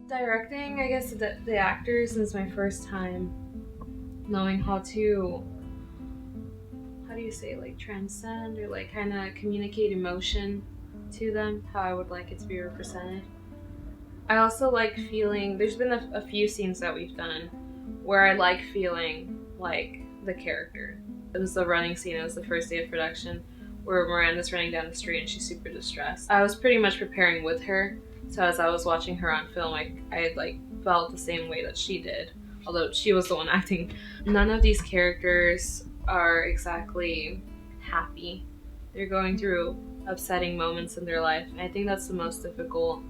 Directing, I guess, the actors is my first time knowing how do you say, like, transcend or like kind of communicate emotion to them, how I would like it to be represented. I also like feeling, there's been a few scenes that we've done where I like feeling like the character. It was the running scene, it was the first day of production where Miranda's running down the street and she's super distressed. I was pretty much preparing with her, so as I was watching her on film, I had like felt the same way that she did, although she was the one acting. None of these characters are exactly happy. They're going through upsetting moments in their life, and I think that's the most difficult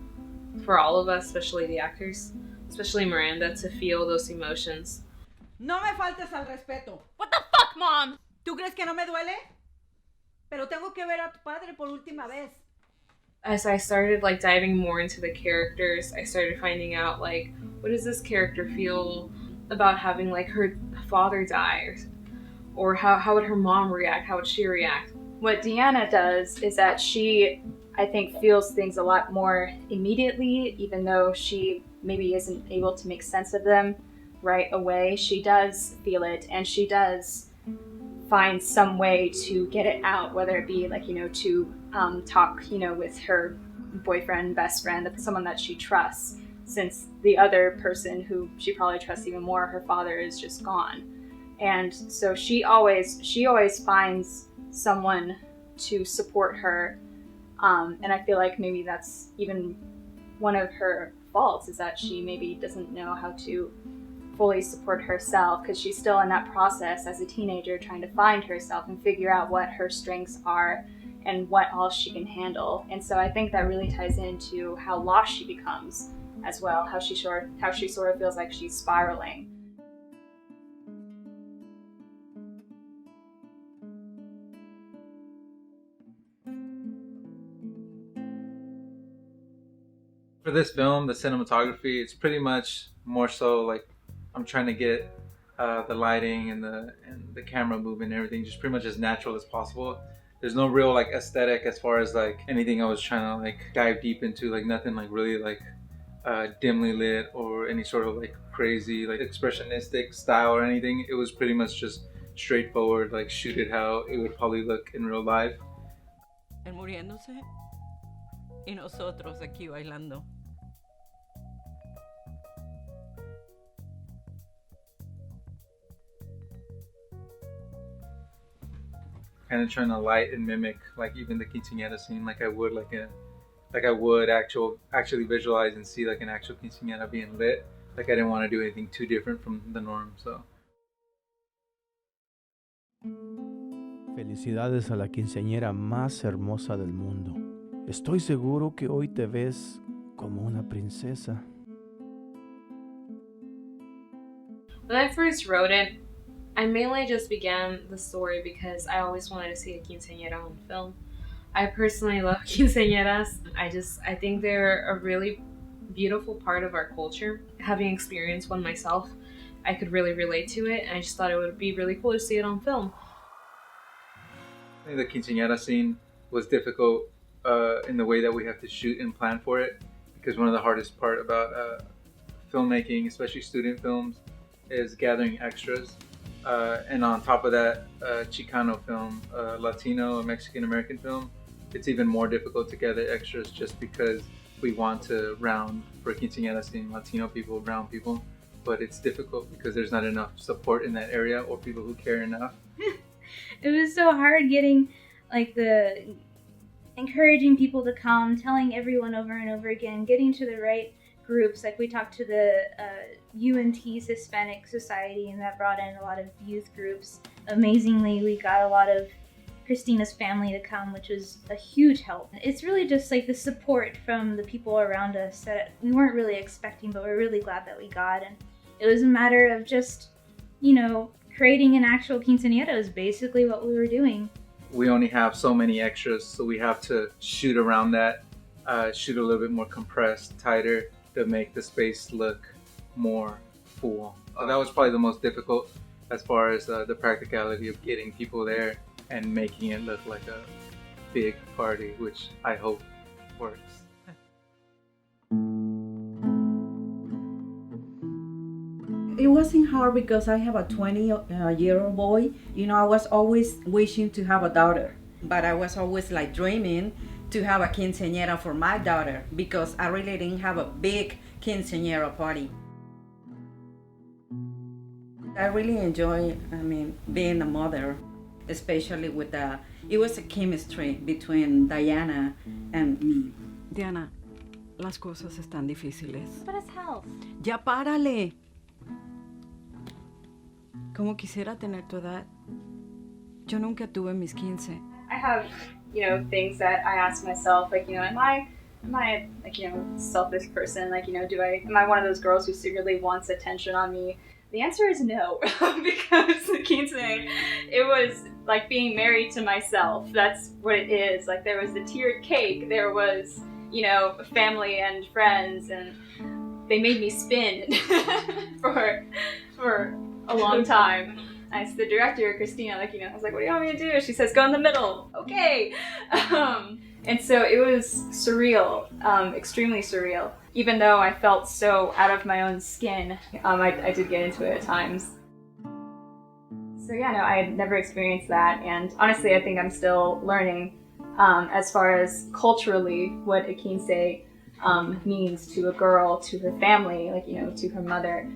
for all of us, especially the actors, especially Miranda, to feel those emotions. No me faltes al respeto. What the fuck, Mom? ¿Tú crees que no me duele? Pero tengo que ver a tu padre por última vez. As I started like diving more into the characters, I started finding out like, what does this character feel about having like her father die, or how would her mom react? How would she react? What Deanna does is that she, I think, feels things a lot more immediately, even though she maybe isn't able to make sense of them right away. She does feel it, and she does find some way to get it out, whether it be like, to talk, with her boyfriend, best friend, someone that she trusts, since the other person who she probably trusts even more, her father, is just gone. And so she always finds someone to support her. And I feel like maybe that's even one of her faults, is that she maybe doesn't know how to fully support herself, because she's still in that process as a teenager, trying to find herself and figure out what her strengths are and what all she can handle. And so I think that really ties into how lost she becomes as well, how she sort of feels like she's spiraling. For this film, the cinematography, it's pretty much more so like I'm trying to get the lighting and the camera movement and everything just pretty much as natural as possible. There's no real like aesthetic as far as like anything I was trying to like dive deep into, like nothing like really like dimly lit or any sort of like crazy like expressionistic style or anything. It was pretty much just straightforward, like shoot it how it would probably look in real life. Él muriéndose y nosotros aquí bailando. Kind of trying to light and mimic like even the quinceañera scene, like I would actually visualize and see like an actual quinceañera being lit. Like I didn't want to do anything too different from the norm, so. Felicidades a la quinceañera más hermosa del mundo. Estoy seguro que hoy te ves como una princesa. When I first wrote it, I mainly just began the story because I always wanted to see a quinceañera on film. I personally love quinceañeras. I think they're a really beautiful part of our culture. Having experienced one myself, I could really relate to it, and I just thought it would be really cool to see it on film. I think the quinceañera scene was difficult in the way that we have to shoot and plan for it, because one of the hardest part about filmmaking, especially student films, is gathering extras. And on top of that, Chicano film, Latino, Mexican-American film, it's even more difficult to gather extras just because we want to round for quinceañera scene Latino people, brown people, but it's difficult because there's not enough support in that area or people who care enough. It was so hard getting like the encouraging people to come, telling everyone over and over again, getting to the right groups. Like we talked to the UNT's Hispanic Society, and that brought in a lot of youth groups. Amazingly, we got a lot of Christina's family to come, which was a huge help. It's really just like the support from the people around us that we weren't really expecting, but we're really glad that we got. And it was a matter of just, creating an actual quinceañera is basically what we were doing. We only have so many extras, so we have to shoot around that, shoot a little bit more compressed, tighter, to make the space look more full. That was probably the most difficult as far as the practicality of getting people there and making it look like a big party, which I hope works. It wasn't hard because I have a 20-year-old boy. You know, I was always wishing to have a daughter, but I was always like dreaming to have a quinceañera for my daughter because I really didn't have a big quinceañera party. I really enjoy, being a mother, especially with it was a chemistry between Diana and me. Diana, las cosas están difíciles. But it's health. Ya párale. Como quisiera tener tu edad. Yo nunca tuve mis 15. I have, things that I ask myself, like, am I like, selfish person? Like, am I one of those girls who secretly wants attention on me? The answer is no, because the quince, it was like being married to myself. That's what it is. Like, there was the tiered cake, there was, family and friends, and they made me spin for a long time. I asked the director, Christina, I was like, what do you want me to do? She says, go in the middle. Okay. And so it was surreal, extremely surreal. Even though I felt so out of my own skin, I did get into it at times. So yeah, no, I had never experienced that. And honestly, I think I'm still learning as far as culturally what a quince means to a girl, to her family, to her mother.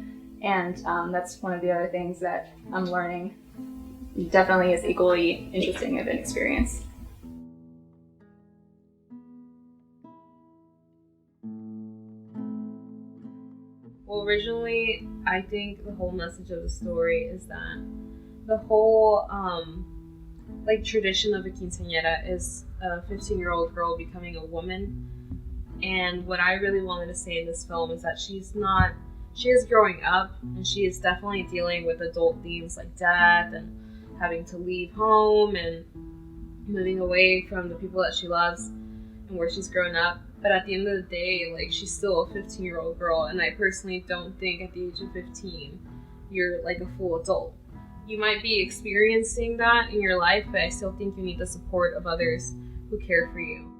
And that's one of the other things that I'm learning. It definitely is equally interesting of an experience. Well, originally, I think the whole message of the story is that the whole tradition of a quinceañera is a 15-year-old girl becoming a woman. And what I really wanted to say in this film is that she is growing up, and she is definitely dealing with adult themes like death and having to leave home and moving away from the people that she loves and where she's grown up. But at the end of the day, she's still a 15-year-old girl, and I personally don't think at the age of 15 you're like a full adult. You might be experiencing that in your life, but I still think you need the support of others who care for you.